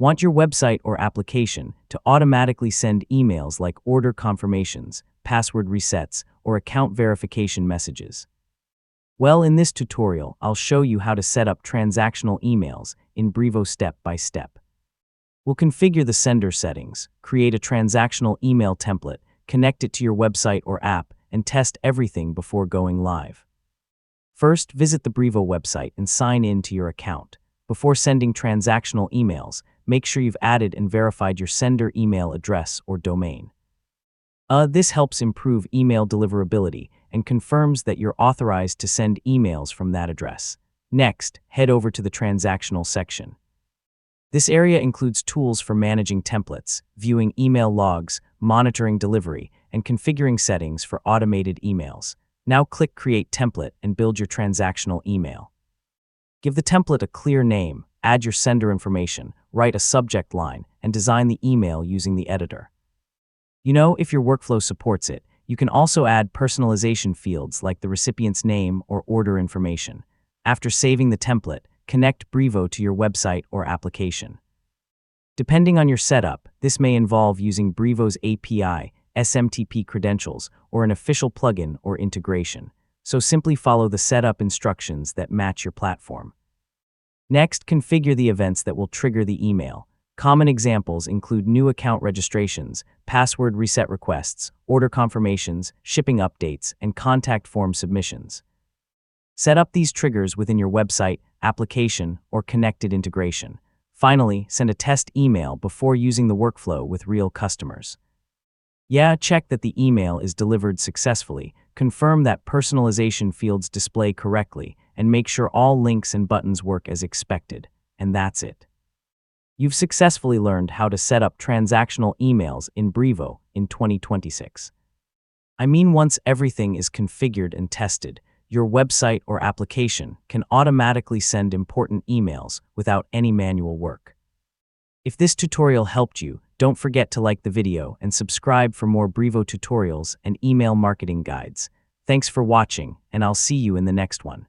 Want your website or application to automatically send emails like order confirmations, password resets, or account verification messages? Well, in this tutorial, I'll show you how to set up transactional emails in Brevo step by step. We'll configure the sender settings, create a transactional email template, connect it to your website or app, and test everything before going live. First, visit the Brevo website and sign in to your account. Before sending transactional emails, make sure you've added and verified your sender email address or domain. This helps improve email deliverability and confirms that you're authorized to send emails from that address. Next, head over to the transactional section. This area includes tools for managing templates, viewing email logs, monitoring delivery, and configuring settings for automated emails. Now click Create Template and build your transactional email. Give the template a clear name, add your sender information, write a subject line, and design the email using the editor. If your workflow supports it, you can also add personalization fields like the recipient's name or order information. After saving the template, connect Brevo to your website or application. Depending on your setup, this may involve using Brevo's API, SMTP credentials, or an official plugin or integration. So simply follow the setup instructions that match your platform. Next, configure the events that will trigger the email. Common examples include new account registrations, password reset requests, order confirmations, shipping updates, and contact form submissions. Set up these triggers within your website, application, or connected integration. Finally, send a test email before using the workflow with real customers. Check that the email is delivered successfully, confirm that personalization fields display correctly, and make sure all links and buttons work as expected. And that's it. You've successfully learned how to set up transactional emails in Brevo in 2026. Once everything is configured and tested, your website or application can automatically send important emails without any manual work. If this tutorial helped you, don't forget to like the video and subscribe for more Brevo tutorials and email marketing guides. Thanks for watching, and I'll see you in the next one.